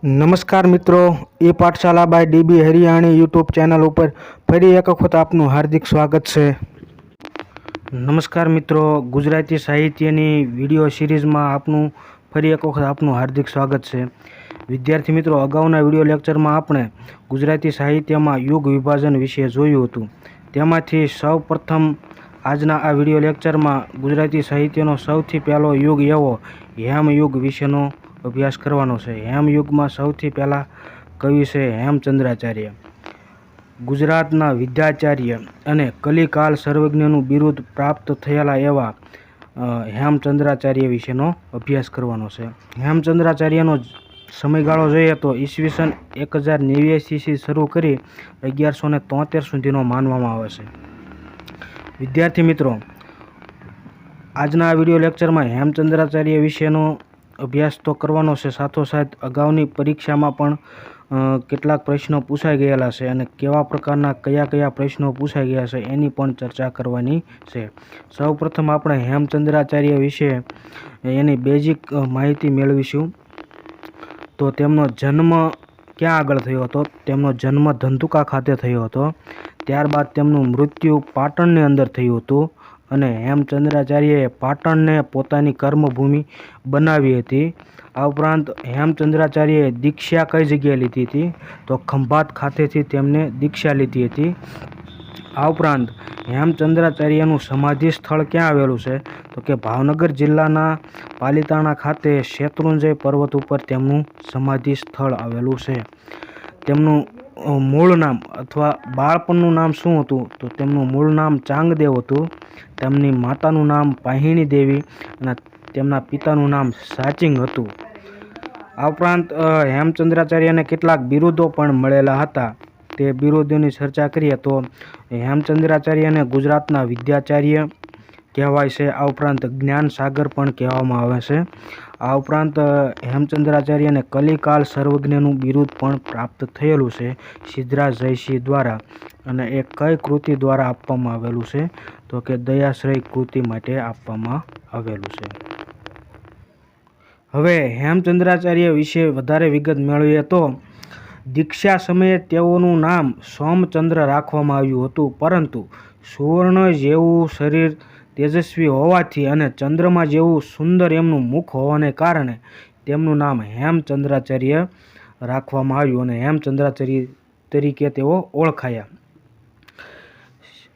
નમસ્કાર મિત્રો, A Pathshala by DB Hariyani YouTube channel ઉપર ફરી એક વખત આપનું હાર્દિક સ્વાગત છે. નમસ્કાર મિત્રો, ગુજરાતી સાહિત્યની વિડીયો સિરીઝમાં આપનું ફરી એક વખત આપનું હાર્દિક સ્વાગત છે. વિદ્યાર્થી મિત્રો, અગાઉના વિડીયો લેક્ચરમાં આપણે ગુજરાતી સાહિત્યમાં યુગ વિભાજન વિશે જોયું હતું. તેમાંથી સૌ પ્રથમ આજના આ વિડીયો લેક્ચરમાં ગુજરાતી સાહિત્યનો સૌથી પહેલો યુગ એવો હેમયુગ વિશેનો અભ્યાસ કરવાનો છે. હેમયુગમાં સૌથી પહેલા કવિ છે હેમચંદ્રાચાર્ય. ગુજરાતના વિદ્યાચાર્ય અને કલિકાલ સર્વજ્ઞનું બિરુદ પ્રાપ્ત થયેલા એવા હેમચંદ્રાચાર્ય વિશેનો અભ્યાસ કરવાનો છે. હેમચંદ્રાચાર્યનો સમયગાળો જોઈએ તો ઈસવીસન 1089થી શરૂ કરી 1173 સુધીનો માનવામાં આવે છે. વિદ્યાર્થી મિત્રો, આજના વિડીયો લેક્ચરમાં હેમચંદ્રાચાર્ય વિશેનો અભ્યાસ તો કરવાનો છે, સાથોસાથ અગાઉની પરીક્ષામાં પણ કેટલાક પ્રશ્નો પૂછાઈ ગયેલા છે અને કેવા પ્રકારના કયા પ્રશ્નો પૂછાઈ ગયા છે એની પણ ચર્ચા કરવાની છે. સૌ પ્રથમ આપણે હેમચંદ્રાચાર્ય વિશે એની બેઝિક માહિતી મેળવીશું. તો તેમનો જન્મ ક્યાં આગળ થયો હતો? તેમનો જન્મ ધંધુકા ખાતે થયો હતો. ત્યારબાદ તેમનું મૃત્યુ પાટણની અંદર થયું હતું અને હેમચંદ્રાચાર્યએ પાટણને પોતાની કર્મભૂમિ બનાવી હતી. આ ઉપરાંત હેમચંદ્રાચાર્યએ દીક્ષા કઈ જગ્યાએ લીધી હતી? તો ખંભાત ખાતેથી તેમને દીક્ષા લીધી હતી. આ ઉપરાંત હેમચંદ્રાચાર્યનું સમાધિ સ્થળ ક્યાં આવેલું છે? તો કે ભાવનગર જિલ્લાના પાલિતાણા ખાતે શેત્રુંજય પર્વત ઉપર તેમનું સમાધિ સ્થળ આવેલું છે. તેમનું મૂળ નામ અથવા બાળપણનું નામ શું હતું? તો તેમનું મૂળ નામ ચાંગદેવ હતું. તેમની માતાનું નામ પાહિણી દેવી અને તેમના પિતાનું નામ સાચિંગ હતું. આ ઉપરાંત હેમચંદ્રાચાર્યને કેટલાક બિરુદો પણ મળેલા હતા. તે બિરુદોની ચર્ચા કરીએ તો હેમચંદ્રાચાર્યને ગુજરાતના વિદ્યાચાર્ય કહેવાય છે. આ ઉપરાંત જ્ઞાન સાગર પણ કહેવામાં આવે છે. આ ઉપરાંત હેમચંદ્રાચાર્યને કલિકાલ સર્વજ્ઞનું બિરુદ પણ પ્રાપ્ત થયેલું છે સિદ્ધરાજ જયસિંહ દ્વારા. અને એ કઈ કૃતિ દ્વારા આપવામાં આવેલું છે? તો કે દયાશ્રય કૃતિ માટે આપવામાં આવેલું છે. હવે હેમચંદ્રાચાર્ય વિશે વધારે વિગત મેળવીએ તો દીક્ષા સમયે તેઓનું નામ સોમચંદ્ર રાખવામાં આવ્યું હતું, પરંતુ સુવર્ણ જેવું શરીર તેજસ્વી હોવાથી અને ચંદ્રમા જેવું સુંદર એમનું મુખ હોવાને કારણે તેમનું નામ હેમચંદ્રાચાર્ય રાખવામાં આવ્યું અને હેમચંદ્રાચાર્ય તરીકે તેઓ ઓળખાયા.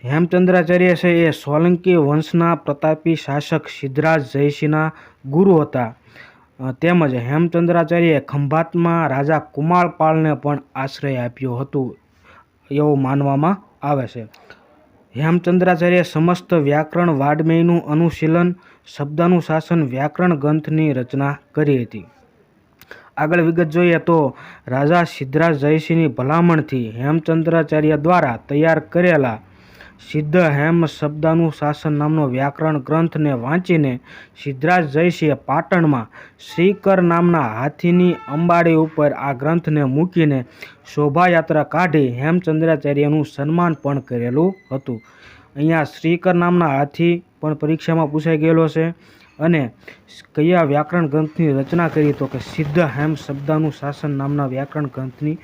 હેમચંદ્રાચાર્ય છે એ સોલંકી વંશના પ્રતાપી શાસક સિદ્ધરાજ જયસિંહના ગુરુ હતા. તેમજ હેમચંદ્રાચાર્યએ ખંભાતમાં રાજા કુમારપાળને પણ આશ્રય આપ્યો હતો એવું માનવામાં આવે છે. હેમચંદ્રાચાર્યએ સમસ્ત વ્યાકરણ વાડ્મયનું અનુશીલન, શબ્દાનુશાસન, વ્યાકરણ ગ્રંથની રચના કરી હતી. આગળ વિગત જોઈએ તો રાજા સિદ્ધરાજ જયસિંહની ભલામણથી હેમચંદ્રાચાર્ય દ્વારા તૈયાર કરેલા સિદ્ધ હેમ શબ્દાનુશાસન નામનો વ્યાકરણ ગ્રંથને વાંચીને સિદ્ધરાજ જયસિંહે પાટણમાં શ્રીકર નામના હાથીની અંબાડી ઉપર આ ગ્રંથને મૂકીને શોભાયાત્રા કાઢી હેમચંદ્રાચાર્યનું સન્માન પણ કરેલું હતું. અહીંયા શ્રીકર નામના હાથી પણ પરીક્ષામાં પૂછાઈ ગયેલો છે. અને કયા વ્યાકરણ ગ્રંથની રચના કરી? તો કે સિદ્ધ હેમ શબ્દાનુશાસન નામના વ્યાકરણ ગ્રંથની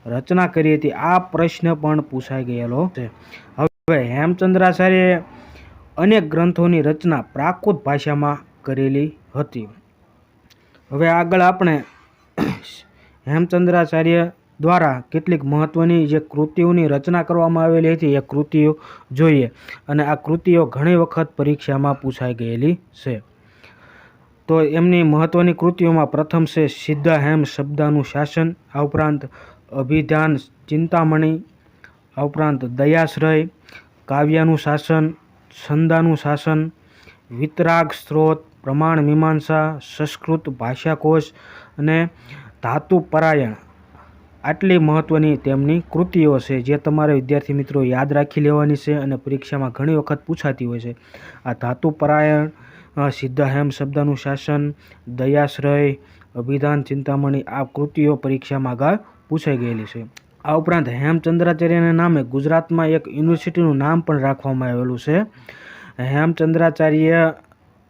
રચના કરી હતી. આ પ્રશ્ન પણ પૂછાઈ ગયેલો છે. હવે હેમચંદ્રાચાર્યએ અનેક ગ્રંથોની રચના પ્રાકૃત ભાષામાં કરેલી હતી. હવે આગળ આપણે હેમચંદ્રાચાર્ય દ્વારા કેટલીક મહત્વની જે કૃતિઓની રચના કરવામાં આવેલી હતી એ કૃતિઓ જોઈએ. અને આ કૃતિઓ ઘણી વખત પરીક્ષામાં પૂછાઈ ગયેલી છે. તો એમની મહત્વની કૃતિઓમાં પ્રથમ છે સિદ્ધ હેમ શબ્દાનુશાસન. આ ઉપરાંત અભિધાન ચિંતામણી. આ ઉપરાંત દયાશ્રય, કાવ્યાનુશાસન, છંદાનુશાસન, વિતરાગ સ્ત્રોત, પ્રમાણ મીમાંસા, સંસ્કૃત ભાષાકોશ અને ધાતુપરાયણ. આટલી મહત્વની તેમની કૃતિઓ છે જે તમારે વિદ્યાર્થી મિત્રો યાદ રાખી લેવાની છે અને પરીક્ષામાં ઘણી વખત પૂછાતી હોય છે. આ ધાતુપરાયણ, સિદ્ધ હેમ શબ્દાનુશાસન, દયાશ્રય, અભિધાન ચિંતામણી આ કૃતિઓ પરીક્ષામાં આગળ પૂછાઈ ગયેલી છે. આ ઉપરાંત હેમચંદ્રાચાર્યના નામે ગુજરાતમાં એક યુનિવર્સિટીનું નામ પણ રાખવામાં આવેલું છે. હેમચંદ્રાચાર્ય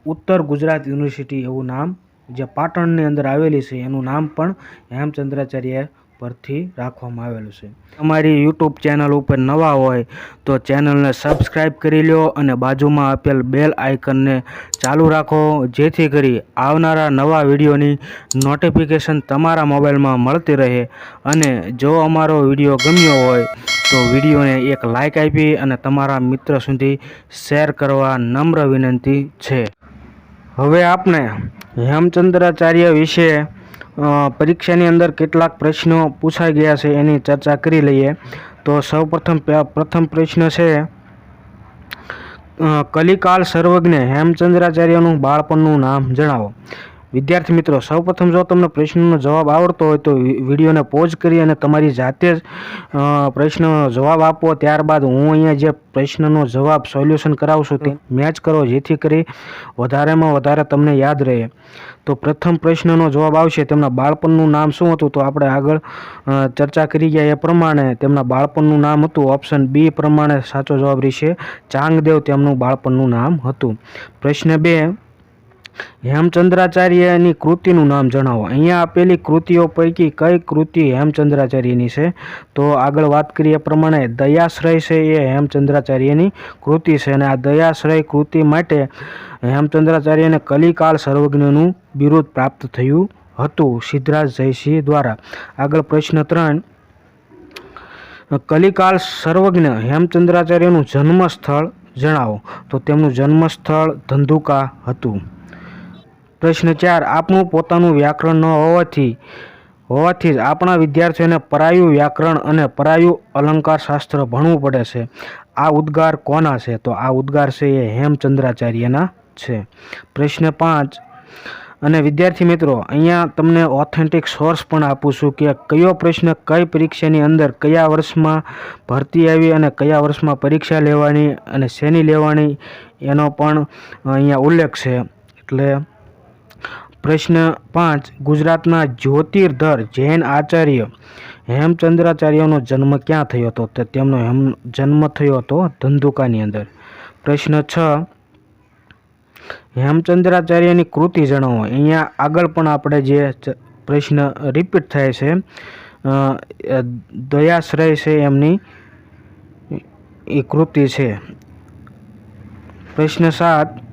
ઉત્તર ગુજરાત યુનિવર્સિટી એવું નામ જે પાટણની અંદર આવેલી છે એનું નામ પણ હેમચંદ્રાચાર્ય પરથી રાખવામાં આવેલું છે. તમારી યુટ્યુબ ચેનલ ઉપર નવા હોય તો ચેનલને સબસ્ક્રાઈબ કરી લો અને બાજુમાં આપેલ બેલ આઇકનને ચાલુ રાખો, જેથી કરી આવનારા નવા વિડીયોની નોટિફિકેશન તમારા મોબાઈલમાં મળતી રહે. અને જો અમારો વિડીયો ગમ્યો હોય તો વિડીયોને એક લાઇક આપી અને તમારા મિત્ર સુધી શેર કરવા નમ્ર વિનંતી છે. હવે આપણે હેમચંદ્રાચાર્ય વિશે પરીક્ષાની અંદર કેટલાક પ્રશ્નો પૂછાઈ ગયા છે એની ચર્ચા કરી લઈએ. તો પ્રથમ પ્રશ્ન છે, કલિકાલ સર્વજ્ઞ હેમચંદ્રાચાર્યનું બાળપણનું નામ જણાવો. વિદ્યાર્થી મિત્રો, સૌપ્રથમ જો તમને પ્રશ્નનો જવાબ આવડતો હોય તો વિડીયોને પોઝ કરી અને તમારી જાતે જ પ્રશ્નનો જવાબ આપો. ત્યારબાદ હું અહીંયા જે પ્રશ્નનો જવાબ સોલ્યુશન કરાવું છું તે મેચ કરો, જેથી કરી વધારેમાં વધારે તમને યાદ રહે. તો પ્રથમ પ્રશ્નનો જવાબ આવશે, તેમના બાળપણનું નામ શું હતું? તો આપણે આગળ ચર્ચા કરી ગયા એ પ્રમાણે તેમના બાળપણનું નામ હતું ઓપ્શન બી પ્રમાણે સાચો જવાબ રહેશે ચાંગદેવ તેમનું બાળપણનું નામ હતું. પ્રશ્ન 2, હેમચંદ્રાચાર્યની કૃતિનું નામ જણાવો. અહીંયા આપેલી કૃતિઓ પૈકી કઈ કૃતિ હેમચંદ્રાચાર્યની છે? તો આગળ વાત કરીએ પ્રમાણે દયાશ્રય છે એ હેમચંદ્રાચાર્યની કૃતિ છે અને આ દયાશ્રય કૃતિ માટે હેમચંદ્રાચાર્યને કલિકાલ સર્વજ્ઞનું બિરુદ પ્રાપ્ત થયું હતું સિદ્ધરાજ જયસિંહ દ્વારા. આગળ પ્રશ્ન 3, કલિકાલ સર્વજ્ઞ હેમચંદ્રાચાર્યનું જન્મસ્થળ જણાવો. તો તેમનું જન્મસ્થળ ધંધુકા હતું. પ્રશ્ન 4, આપણું પોતાનું વ્યાકરણ ન હોવાથી જ આપણા વિદ્યાર્થીઓને પરાયું વ્યાકરણ અને પરાયું અલંકાર શાસ્ત્ર ભણવું પડે છે. આ ઉદ્ગાર કોના છે? તો આ ઉદ્ગાર છે એ હેમચંદ્રાચાર્યના છે. પ્રશ્ન 5, અને વિદ્યાર્થી મિત્રો, અહીંયા તમને ઓથેન્ટિક સોર્સ પણ આપું છું કે કયો પ્રશ્ન કઈ પરીક્ષાની અંદર કયા વર્ષમાં ભરતી આવી અને કયા વર્ષમાં પરીક્ષા લેવાની અને શેની લેવાની એનો પણ અહીંયા ઉલ્લેખ છે. એટલે પ્રશ્ન 5, ગુજરાતના જ્યોતિર્ધર જૈન આચાર્ય હેમચંદ્રાચાર્યનો જન્મ ક્યાં થયો હતો? તો તેમનો જન્મ થયો હતો ધંધુકાની અંદર. પ્રશ્ન 6, હેમચંદ્રાચાર્યની કૃતિ જણાવો. અહીંયા આગળ પણ આપણે જે પ્રશ્ન રિપીટ થાય છે, દયાશ્રય છે એમની એ કૃતિ છે. પ્રશ્ન 7,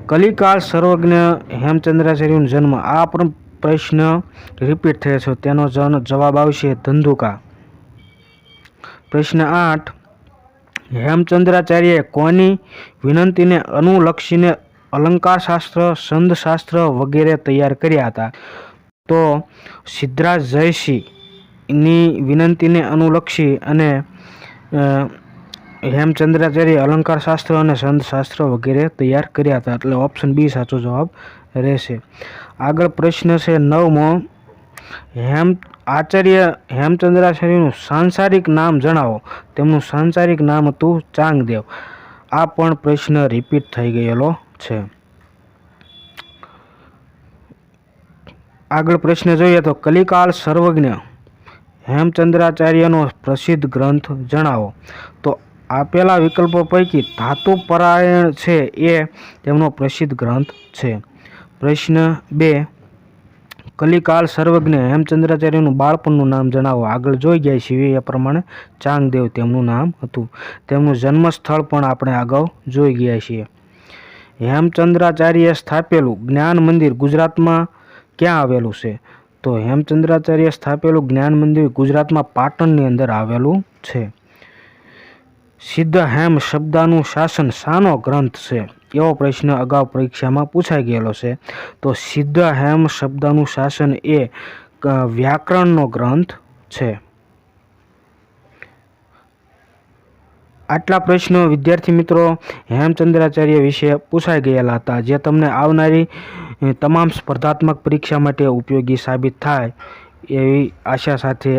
કલિકાલ સર્વજ્ઞ હેમચંદ્રાચાર્યનો જન્મ. આ પણ પ્રશ્ન રિપીટ થયો છે, તેનો જવાબ આવશે ધંધુકા. પ્રશ્ન 8, હેમચંદ્રાચાર્યએ કોની વિનંતીને અનુલક્ષીને અલંકારશાસ્ત્ર, છંદશાસ્ત્ર વગેરે તૈયાર કર્યા હતા? તો સિદ્ધરાજ જયસિંહની વિનંતીને અનુલક્ષી અને હેમચંદ્રાચાર્ય અલંકારશાસ્ત્ર અને છંદશાસ્ત્ર વગેરે તૈયાર કર્યા હતા. એટલે ઓપ્શન બી સાચો જવાબ રહેશે. આગળ પ્રશ્ન છે 9મો, આચાર્ય હેમચંદ્રાચાર્યનું સાંસારિક નામ જણાવો. તેમનું સાંસારિક નામ હતું ચાંગદેવ. આ પણ પ્રશ્ન રિપીટ થઈ ગયેલો છે. આગળ પ્રશ્ન જોઈએ તો કલિકાલ સર્વજ્ઞ હેમચંદ્રાચાર્યનો પ્રસિદ્ધ ગ્રંથ જણાવો. તો આપેલા વિકલ્પો પૈકી ધાતુપરાયણ છે એ તેમનો પ્રસિદ્ધ ગ્રંથ છે. પ્રશ્ન 2, કલિકાલ સર્વજ્ઞ હેમચંદ્રાચાર્યનું બાળપણનું નામ જણાવો. આગળ જોઈ ગયા છીએ એ પ્રમાણે ચાંગદેવ તેમનું નામ હતું. તેમનું જન્મસ્થળ પણ આપણે અગાઉ જોઈ ગયા છીએ. હેમચંદ્રાચાર્ય સ્થાપેલું જ્ઞાન મંદિર ગુજરાતમાં ક્યાં આવેલું છે? તો હેમચંદ્રાચાર્ય સ્થાપેલું જ્ઞાન મંદિર ગુજરાતમાં પાટણની અંદર આવેલું છે. સિદ્ધ હેમ શબ્દનું શાસન શાનો ગ્રંથ છે? એવો પ્રશ્ન અગાઉ પરીક્ષામાં પૂછાઈ ગયેલો છે. તો સિદ્ધ હેમ શબ્દનું શાસન એ વ્યાકરણનો ગ્રંથ છે. આટલા પ્રશ્નો વિદ્યાર્થી મિત્રો હેમચંદ્રાચાર્ય વિશે પૂછાઈ ગયેલા હતા, જે તમને આવનારી તમામ સ્પર્ધાત્મક પરીક્ષા માટે ઉપયોગી સાબિત થાય એવી આશા સાથે